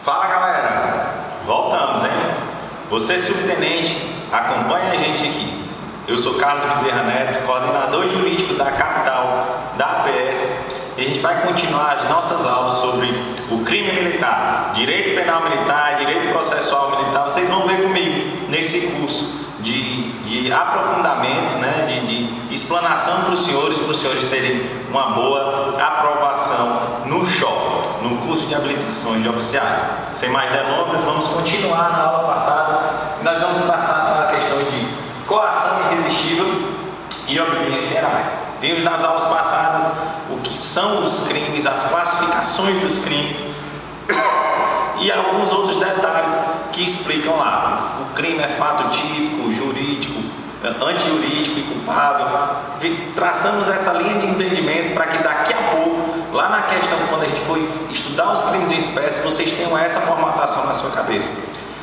Fala galera, voltamos, hein? Você subtenente, acompanha a gente aqui. Eu sou Carlos Bezerra Neto, coordenador jurídico da capital da APS, e a gente vai continuar as nossas aulas sobre o crime militar, direito penal militar, direito processual militar. Vocês vão ver comigo nesse curso de aprofundamento, né, de explanação para os senhores terem uma boa aprovação no SHOP, no curso de habilitações de oficiais. Sem mais delongas, vamos continuar na aula passada. Nós vamos passar para a questão de coação irresistível e obediência hierárquica. Vimos nas aulas passadas o que são os crimes, as classificações dos crimes e alguns outros detalhes que explicam lá. O crime é fato típico, jurídico, antijurídico e culpável. Traçamos essa linha de entendimento para que daqui a pouco, lá na questão, quando a gente for estudar os crimes em espécie, vocês tenham essa formatação na sua cabeça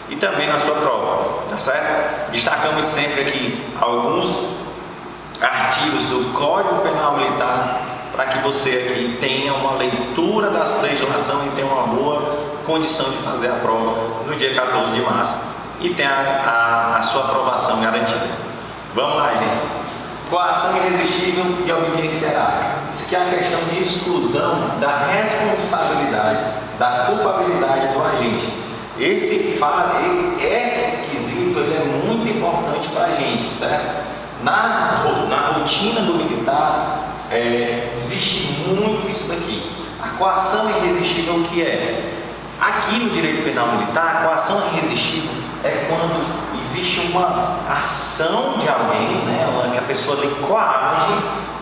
e também na sua prova, tá certo? Destacamos sempre aqui alguns artigos do Código Penal Militar para que você aqui tenha uma leitura da legislação e tenha uma boa condição de fazer a prova no dia 14 de março e tenha a sua aprovação garantida. Vamos lá, gente. Coação irresistível e obediência hierárquica. Isso aqui é uma questão de exclusão da responsabilidade, da culpabilidade do agente. Esse quesito ele é muito importante para a gente, certo? Na rotina do militar, existe muito isso daqui. A coação irresistível, o que é? Aqui no direito penal militar, a coação irresistível é quando existe uma ação de alguém, né, que a pessoa lhe coage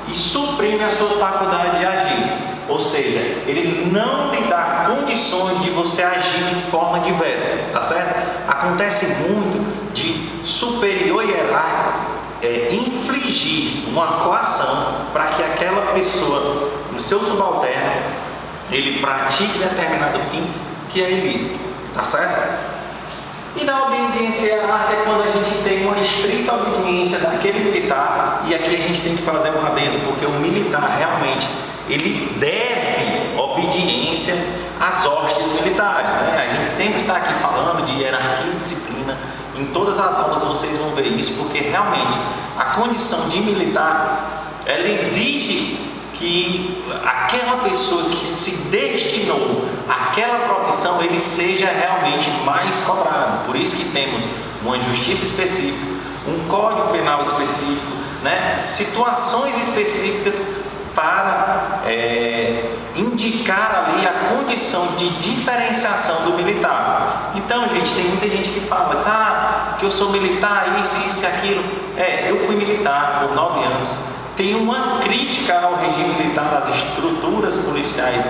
e suprime a sua faculdade de agir. Ou seja, ele não lhe dá condições de você agir de forma diversa, tá certo? Acontece muito de superior hierárquico infligir uma coação para que aquela pessoa, o seu subalterno, ele pratique determinado fim que é ilícito, tá certo? E na obediência hierárquica é quando a gente tem uma estrita obediência daquele militar, e aqui a gente tem que fazer um adendo, porque o militar realmente ele deve obediência às hostes militares, né? A gente sempre está aqui falando de hierarquia e disciplina. Em todas as aulas vocês vão ver isso, porque realmente a condição de militar ela exige que aquela pessoa que se destinou àquela profissão ele seja realmente mais cobrado. Por isso que temos uma justiça específica, um código penal específico, né? Situações específicas para indicar ali a condição de diferenciação do militar. Então, gente, tem muita gente que fala que eu sou militar, isso e aquilo. Eu fui militar por 9 anos. Tem uma crítica ao regime militar, às estruturas policiais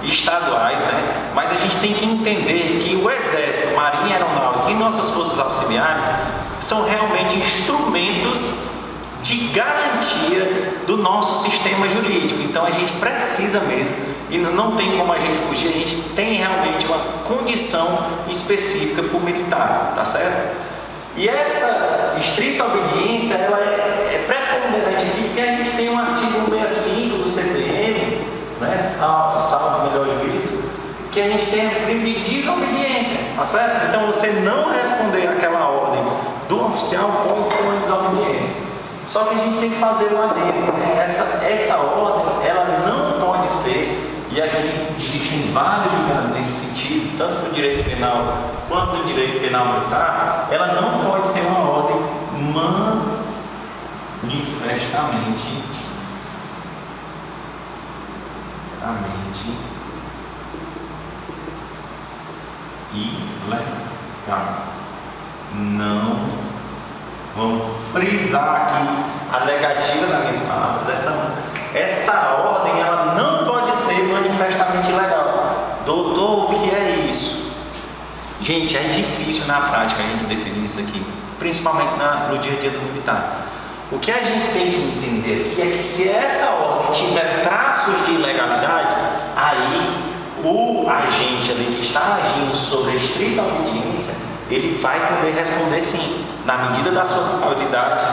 estaduais, né? Mas a gente tem que entender que o Exército, Marinha Aeronáutica e nossas forças auxiliares são realmente instrumentos de garantia do nosso sistema jurídico. Então a gente precisa mesmo, e não tem como a gente fugir, a gente tem realmente uma condição específica para o militar, tá certo? E essa estrita obediência, ela é preponderante aqui, porque a gente tem um artigo 65 do CPM, né, salvo melhor juízo, que a gente tem um crime de desobediência, tá certo? Então você não responder àquela ordem do oficial pode ser uma desobediência. Só que a gente tem que fazer um adendo, né? Essa ordem, ela não pode ser, e aqui existem vários julgados nesse sentido, tanto no direito penal quanto no direito penal militar, ela não pode ser uma ordem manifestamente ilegal. Não. Vamos frisar aqui a negativa das minhas palavras. Essa ordem ela não pode ser manifestamente ilegal. Doutor, o que é isso? Gente, é difícil na prática a gente decidir isso aqui, principalmente no dia a dia do militar. O que a gente tem que entender aqui é que se essa ordem tiver traços de ilegalidade, aí o agente ali que está agindo sobre a estrita obediência, ele vai poder responder sim, na medida da sua culpabilidade,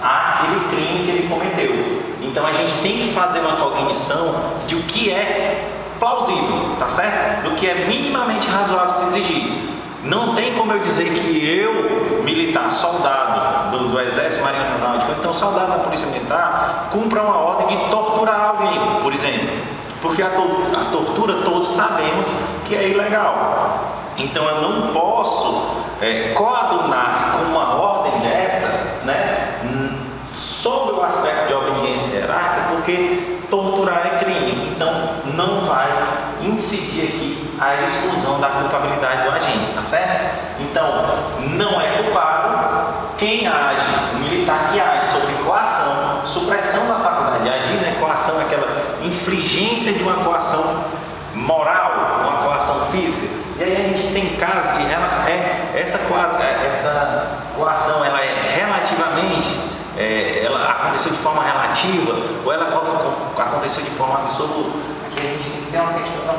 àquele crime que ele cometeu. Então a gente tem que fazer uma cognição de o que é plausível, tá certo? Do que é minimamente razoável se exigir. Não tem como eu dizer que eu, militar, soldado do Exército Marinho Aeronáutico, então soldado da Polícia Militar, cumpra uma ordem de torturar alguém, por exemplo. Porque a tortura todos sabemos que é ilegal. Então eu não posso coadunar com uma ordem dessa, né, sob o aspecto de obediência hierárquica, porque torturar é crime. Então não vai incidir aqui a exclusão da culpabilidade do agente, tá certo? Então não é culpado quem age, o militar que age sobre coação, supressão da faculdade de agir, né? Coação é aquela infligência de uma coação moral, uma coação física. E aí a gente tem casos de essa coação ela é relativamente, ela aconteceu de forma relativa ou ela aconteceu de forma absoluta. Aqui a gente tem que ter uma questão da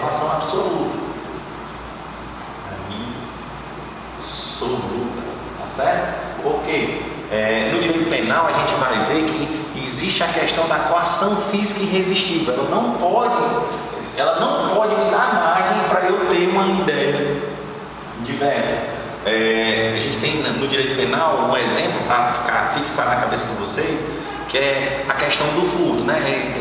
coação absoluta. Absoluta, tá certo? Porque no direito penal a gente vai ver que existe a questão da coação física irresistível. Ela não pode me dar margem para eu ter uma ideia diversa. A gente tem no direito penal um exemplo para fixar na cabeça de vocês, que é a questão do furto, né?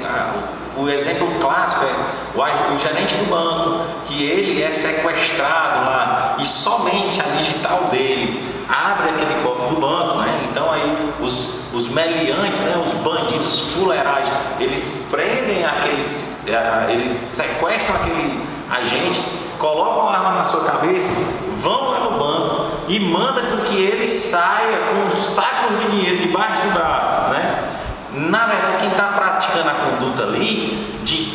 O exemplo clássico é o gerente do banco, que ele é sequestrado lá e somente a digital dele abre aquele cofre do banco, né? Então aí os meliantes, né, os bandidos fuleirais, eles prendem eles sequestram aquele agente, colocam a arma na sua cabeça, vão lá no banco e mandam com que ele saia com os sacos de dinheiro debaixo do braço, né? Na verdade, quem está praticando a conduta ali de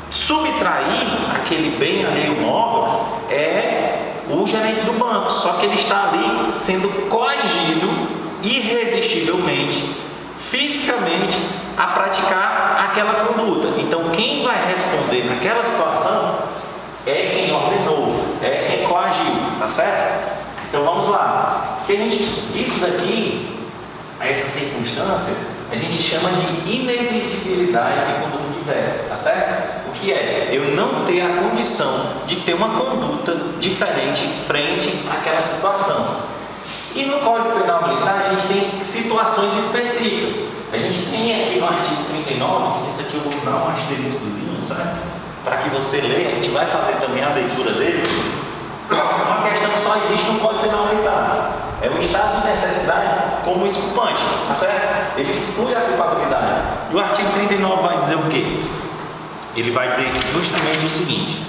subtrair aquele bem alheio móvel é o gerente do banco, só que ele está ali sendo coagido irresistivelmente, fisicamente, a praticar aquela conduta. Então quem vai responder naquela situação é quem ordenou, é quem coagiu, tá certo? Então vamos lá. Isso daqui, essa circunstância, a gente chama de inexigibilidade de conduta diversa, tá certo? O que é? Eu não ter a condição de ter uma conduta diferente frente àquela situação. E no Código Penal Militar a gente tem situações específicas. A gente tem aqui no artigo 39, esse aqui eu vou dar um asteriscozinho, certo? Para que você leia, a gente vai fazer também a leitura dele. Uma questão que só existe no Código Penal Militar é o estado de necessidade como exculpante, tá certo? Ele exclui a culpabilidade. E o artigo 39 vai dizer o quê? Ele vai dizer justamente o seguinte: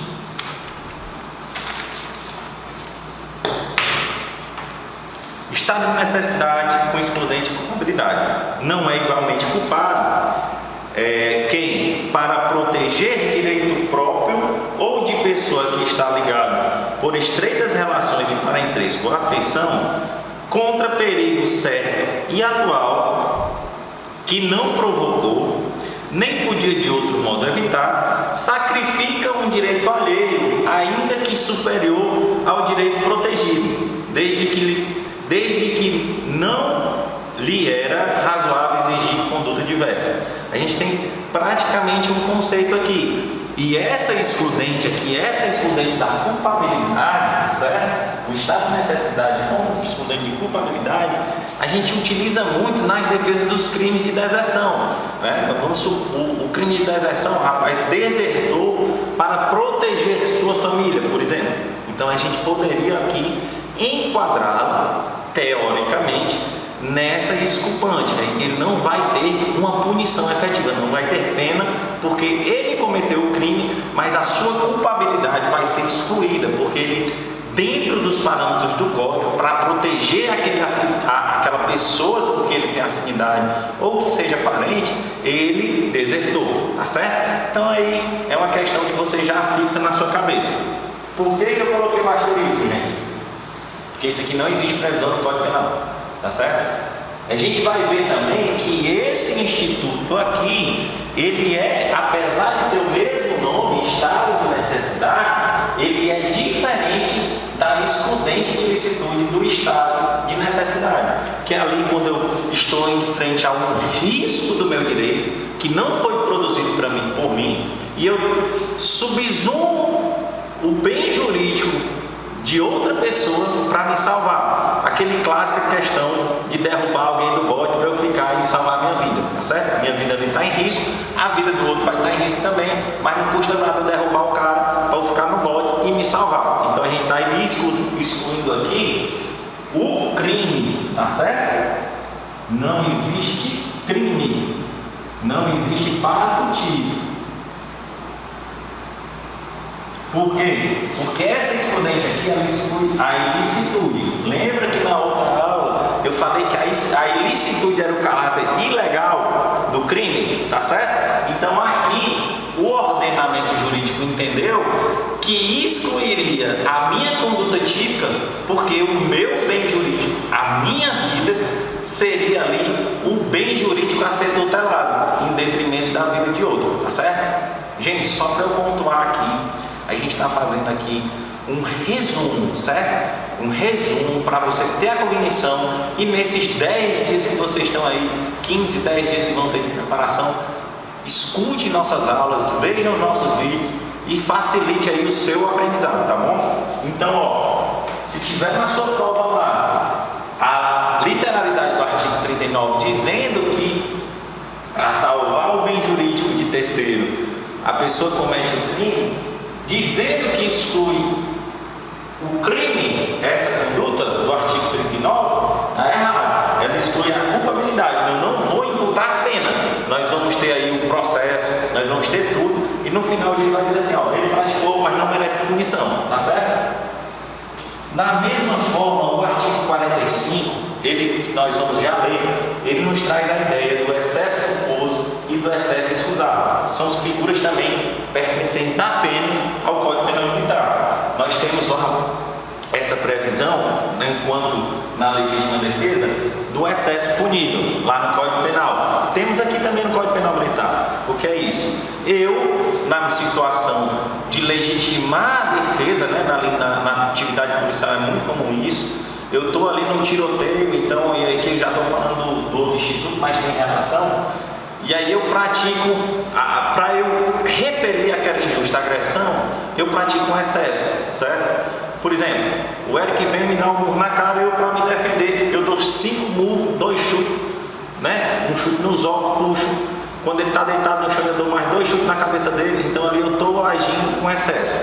estado de necessidade com excludente de culpabilidade. Não é igualmente culpado quem, para proteger direito próprio ou de pessoa que está ligado por estreitas relações de parentesco ou afeição, contra perigo certo e atual, que não provocou, nem podia de outro modo evitar, sacrifica um direito alheio, ainda que superior ao direito protegido, desde que não lhe era razoável exigir conduta diversa. A gente tem praticamente um conceito aqui. E essa excludente aqui, essa excludente da culpabilidade, certo? O estado de necessidade como excludente de culpabilidade, a gente utiliza muito nas defesas dos crimes de deserção, né? O crime de deserção, o rapaz desertou para proteger sua família, por exemplo. Então a gente poderia aqui enquadrá-lo, teoricamente, nessa exculpante, né? Que ele não vai ter uma punição efetiva, não vai ter pena, porque ele cometeu o crime, mas a sua culpabilidade vai ser excluída, porque ele, dentro dos parâmetros do código, para proteger aquela pessoa com quem ele tem afinidade, ou que seja parente, ele desertou, tá certo? Então aí é uma questão que você já fixa na sua cabeça. Por que eu coloquei o asterisco, gente? Porque isso aqui não existe previsão no Código Penal, tá certo? A gente vai ver também que esse instituto aqui, ele apesar de ter o mesmo nome, estado de necessidade, ele é diferente da excludente de ilicitude do estado de necessidade, que é ali quando eu estou em frente a um risco do meu direito que não foi produzido por mim, e eu subsumo o bem jurídico de outra pessoa para me salvar. Aquele clássica questão de derrubar alguém do bote para eu ficar e salvar a minha vida, tá certo? Minha vida não está em risco, a vida do outro vai estar em risco também, mas não custa nada derrubar o cara para eu ficar no bote e me salvar. Então a gente está excluindo aqui o crime, tá certo? Não existe crime, não existe fato típico. Por quê? Porque essa excludente aqui, ela exclui a ilicitude. Lembra que na outra aula eu falei que a ilicitude era o caráter ilegal do crime, tá certo? Então aqui o ordenamento jurídico entendeu que excluiria a minha conduta típica, porque o meu bem jurídico, a minha vida, seria ali o bem jurídico a ser tutelado, em detrimento da vida de outro, tá certo? Gente, só para eu pontuar aqui, a gente está fazendo aqui um resumo, certo? Um resumo para você ter a cognição, e nesses 10 dias que vocês estão aí, 15, 10 dias que vão ter de preparação, escute nossas aulas, vejam nossos vídeos e facilite aí o seu aprendizado, tá bom? Então, ó, se tiver na sua prova lá a literalidade do artigo 39 dizendo que para salvar o bem jurídico de terceiro a pessoa comete o crime, dizendo que exclui o crime, essa conduta do artigo 39, está errado. Ela exclui a culpabilidade. Eu não vou imputar a pena. Nós vamos ter aí o processo, nós vamos ter tudo, e no final a gente vai dizer assim, ó, ele praticou, mas não merece punição, tá certo? Da mesma forma, o artigo 45, que nós vamos já ler, ele nos traz a ideia do excesso culposo e do excesso excusável. São figuras também pertencentes apenas ao Código Penal Militar. Nós temos lá essa previsão, né, enquanto na legítima defesa, do excesso punível, lá no Código Penal. Temos aqui também no Código Penal Militar. O que é isso? Eu, na situação de legitimar a defesa, né, na atividade policial é muito comum isso, eu estou ali num tiroteio, então, e aí que eu já estou falando do outro instituto, mas tem relação, e aí eu pratico, para eu repelir aquela injusta agressão, eu pratico um excesso, certo? Por exemplo, o Eric vem me dar um murro na cara, eu, para me defender, eu dou 5 murros, 2 chutes, né? Um chute nos ovos, puxo. Quando ele está deitado no chão, eu dou mais 2 chutes na cabeça dele. Então ali eu estou agindo com excesso.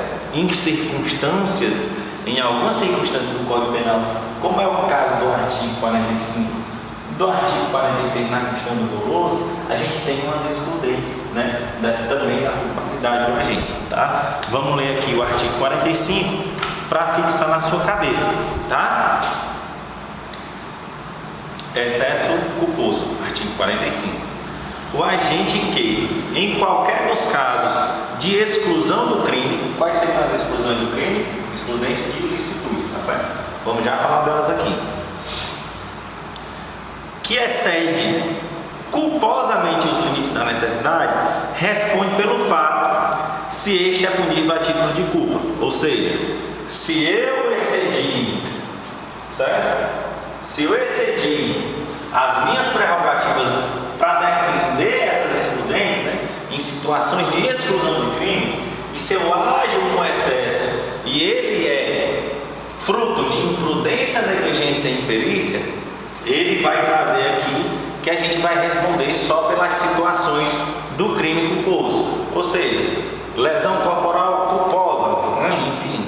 Em algumas circunstâncias do Código Penal, como é o caso do artigo 45, do artigo 46 na questão do doloso, a gente tem umas excludentes, né? Também da culpabilidade do agente, tá? Vamos ler aqui o artigo 45 para fixar na sua cabeça, tá? Excesso culposo, artigo 45. O agente que, em qualquer dos casos de exclusão do crime, quais seriam as exclusões do crime? Excludência de ilicitude, tá certo? Vamos já falar delas aqui. Que excede culposamente os limites da necessidade, responde pelo fato se este é punível a título de culpa. Ou seja, se eu excedi, certo? Se eu excedi as minhas prerrogativas para defender essas excludentes, né, em situações de exclusão do crime, e se eu ajo com excesso e ele é fruto de imprudência, negligência e imperícia, ele vai trazer aqui que a gente vai responder só pelas situações do crime culposo, ou seja, lesão corporal culposa, né, enfim,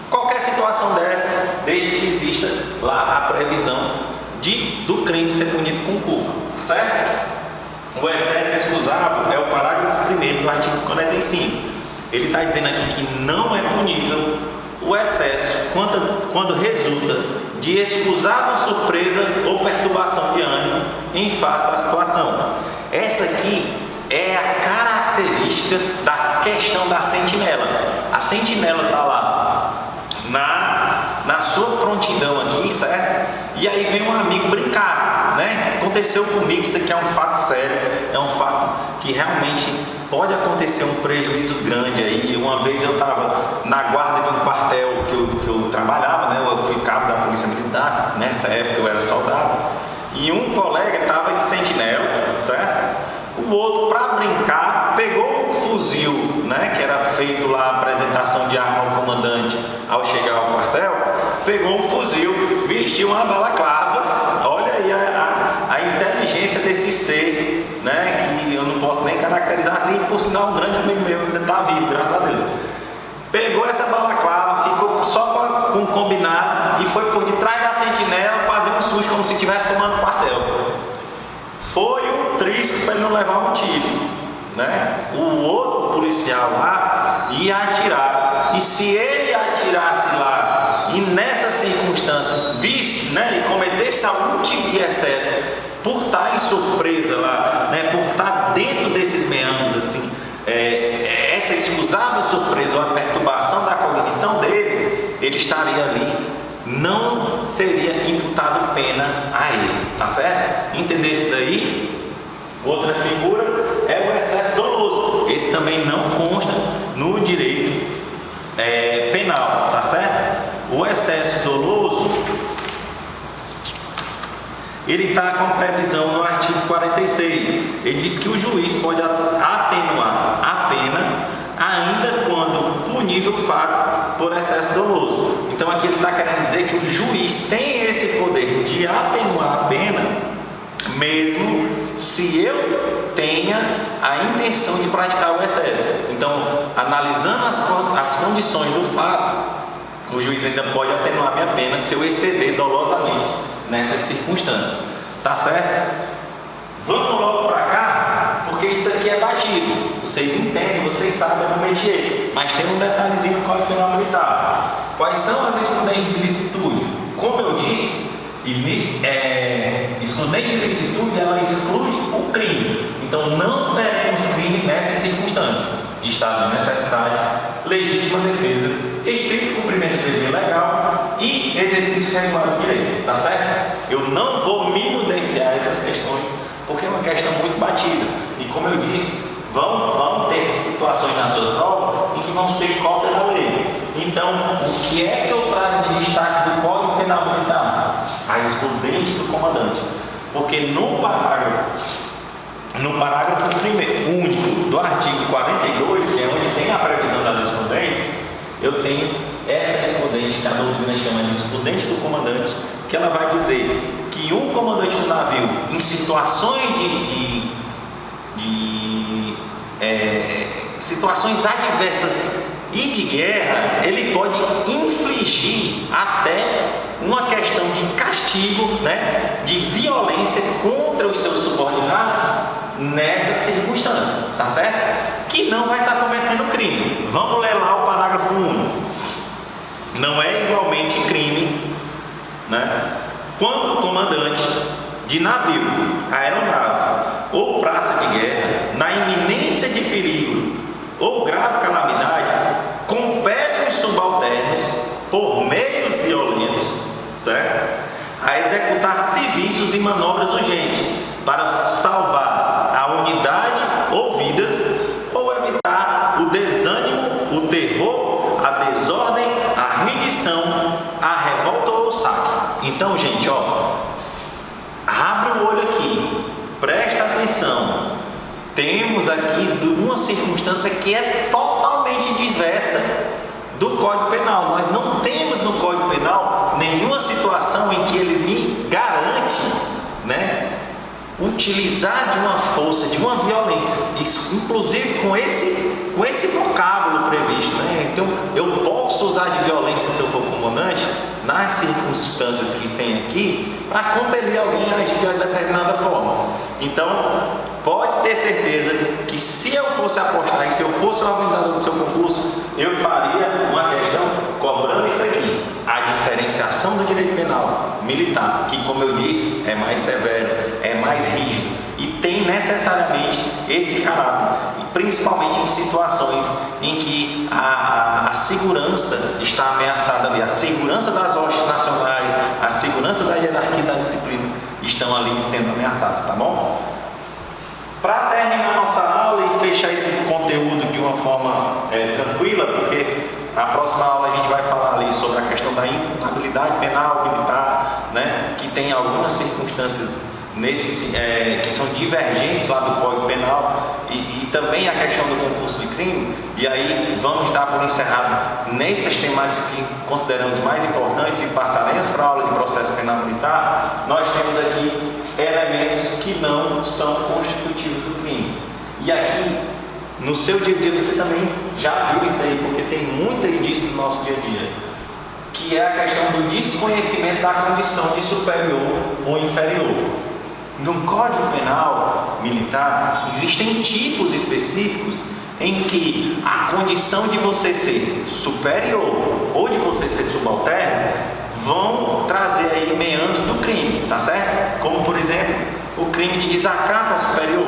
qualquer situação dessa, desde que exista lá a previsão do crime ser punido com culpa, certo? O excesso excusável é o parágrafo 1º do artigo 45. Ele está dizendo aqui que não é punível o excesso quando resulta de excusável surpresa ou perturbação de ânimo em face da situação. Essa aqui é a característica da questão da sentinela. A sentinela está lá na sua prontidão aqui, certo? E aí vem um amigo brincar, né? Aconteceu comigo, isso aqui é um fato sério, é um fato que realmente pode acontecer um prejuízo grande aí. Uma vez eu estava na guarda de um quartel que eu trabalhava, certo? O outro, para brincar, pegou um fuzil, né, que era feito lá a apresentação de arma ao comandante ao chegar ao quartel, pegou um fuzil, vestiu uma balaclava. Olha aí a inteligência desse ser, né, que eu não posso nem caracterizar assim, por sinal um grande amigo meu ainda está vivo, graças a Deus. Pegou essa balaclava, ficou só com um combinado e foi por detrás da sentinela fazer um susto como se estivesse tomando quartel. Foi um trisco para ele não levar um tiro, né? O outro policial lá ia atirar, e se ele atirasse lá e nessa circunstância visse, né, e cometesse algum tipo de excesso por estar em surpresa lá, né, por estar dentro desses meandros assim, essa excusável surpresa ou a perturbação da cognição dele, ele estaria ali, não seria imputado pena a ele, tá certo? Entender isso daí? Outra figura é o excesso doloso. Esse também não consta no direito penal, tá certo? O excesso doloso, ele está com previsão no artigo 46. Ele diz que o juiz pode atenuar a pena ainda quando punível o fato por excesso doloso. Então aqui ele está querendo dizer que o juiz tem esse poder de atenuar a pena, mesmo se eu tenha a intenção de praticar o excesso. Então, analisando as condições do fato, o juiz ainda pode atenuar minha pena se eu exceder dolosamente nessas circunstâncias. Tá certo? Vamos logo para cá, porque isso aqui é batido. Vocês entendem, vocês sabem no métier, mas tem um detalhezinho no Código Penal Militar. Quais são as excludentes de licitude? Como eu disse, excludente de licitude, ela exclui o crime. Então não teremos crime nessas circunstâncias: estado de necessidade, legítima defesa, estrito cumprimento do dever legal e exercício regular do direito. Tá certo? Eu não vou minudenciar essas questões, porque é uma questão muito batida. E como eu disse, vão ter situações na sua prova em que vão ser cópia da lei. Então, o que é que eu trago de destaque do Código Penal Militar? A excludente do comandante. Porque no parágrafo único do artigo 42, que é onde tem a previsão das excludentes, eu tenho essa excludente que a doutrina chama de excludente do comandante, que ela vai dizer que um comandante do navio, em situações situações adversas e de guerra, ele pode infligir até uma questão de castigo, né, de violência contra os seus subordinados nessa circunstância, tá certo? Que não vai estar cometendo crime. Vamos ler lá o parágrafo 1. Não é igualmente crime, né, quando o comandante de navio, aeronave ou praça de guerra, na iminência de perigo ou grave calamidade, compele os subalternos, por meios violentos, certo?, a executar serviços e manobras urgentes para salvar a unidade ou vidas, ou evitar o desânimo, o terror, a desordem, a rendição, a revolta ou o saque. Então, gente, abre o olho aqui, presta atenção. Temos aqui uma circunstância que é totalmente diversa do Código Penal. Nós não temos no Código Penal nenhuma situação em que ele me garante, né, utilizar de uma força, de uma violência, isso, inclusive com esse vocábulo previsto, né? Então, eu posso usar de violência se eu for comandante, nas circunstâncias que tem aqui, para compelir alguém a agir de determinada forma. Então, pode ter certeza que se eu fosse apostar e se eu fosse o organizador do seu concurso, eu faria uma questão cobrando isso aqui: a diferenciação do direito penal militar, que, como eu disse, é mais severo, é mais rígido e tem necessariamente esse caráter, principalmente em situações em que a segurança está ameaçada ali, a segurança das hostes nacionais, a segurança da hierarquia da disciplina estão ali sendo ameaçadas, tá bom? Para terminar nossa aula e fechar esse conteúdo de uma forma tranquila, porque na próxima aula a gente vai falar ali sobre a questão da imputabilidade penal militar, né, que tem algumas circunstâncias que são divergentes lá do Código Penal e também a questão do concurso de crime. E aí vamos dar por encerrado nessas temáticas que consideramos mais importantes e passaremos para a aula de processo penal militar. Nós temos aqui elementos que não são constitutivos do crime. E aqui, no seu dia a dia, você também já viu isso daí, porque tem muito disso no nosso dia a dia, que é a questão do desconhecimento da condição de superior ou inferior. No Código Penal Militar, existem tipos específicos em que a condição de você ser superior ou de você ser subalterno vão trazer aí meandros do crime, tá certo? Como, por exemplo, o crime de desacato ao superior,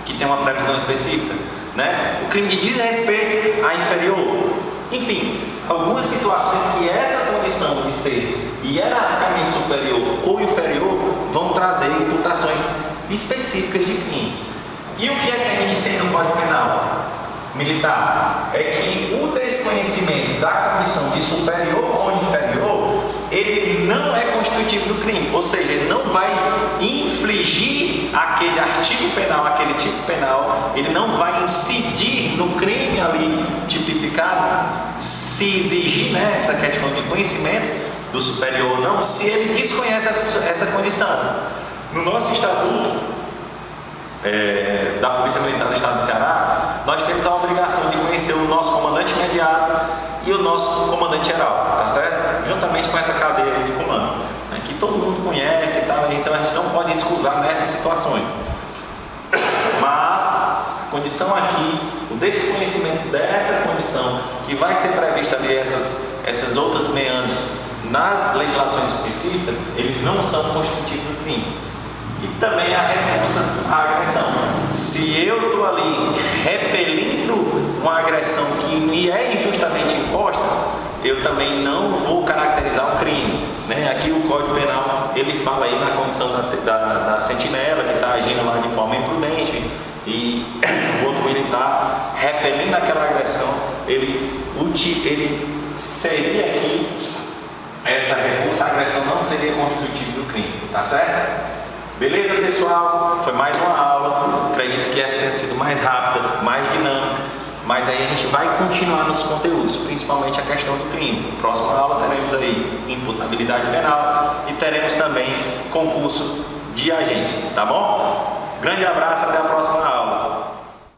que tem uma previsão específica, né? O crime de desrespeito à inferior. Enfim, algumas situações que essa condição de ser hierarquicamente superior ou inferior vão trazer imputações específicas de crime. E o que é que a gente tem no Código Penal Militar? É que o desconhecimento da condição de superior ou inferior, ele não é constitutivo do crime, ou seja, ele não vai infligir aquele artigo penal, aquele tipo penal, ele não vai incidir no crime ali tipificado, se exigir, né, essa questão de conhecimento do superior ou não, se ele desconhece essa condição. No nosso estatuto da Polícia Militar do Estado do Ceará, nós temos a obrigação de conhecer o nosso comandante imediato e o nosso comandante geral, tá certo? Juntamente com essa cadeia de comando, né, que todo mundo conhece e tal, então a gente não pode excusar nessas situações. Mas a condição aqui, o desconhecimento dessa condição, que vai ser prevista ali essas outras meandros nas legislações específicas, eles não são constitutivos do crime. E também a repulsa à agressão. Se eu estou ali repelindo uma agressão que me é injustamente imposta, eu também não vou caracterizar o crime, né? Aqui o Código Penal, ele fala aí na condição da sentinela, que está agindo lá de forma imprudente, e o outro militar repelindo aquela agressão, ele seria aqui, essa repulsa à agressão não seria constitutiva do crime, tá certo? Beleza, pessoal? Foi mais uma aula. Acredito que essa tenha sido mais rápida, mais dinâmica, mas aí a gente vai continuar nos conteúdos, principalmente a questão do crime. Próxima aula teremos aí imputabilidade penal e teremos também concurso de agentes, tá bom? Grande abraço, até a próxima aula.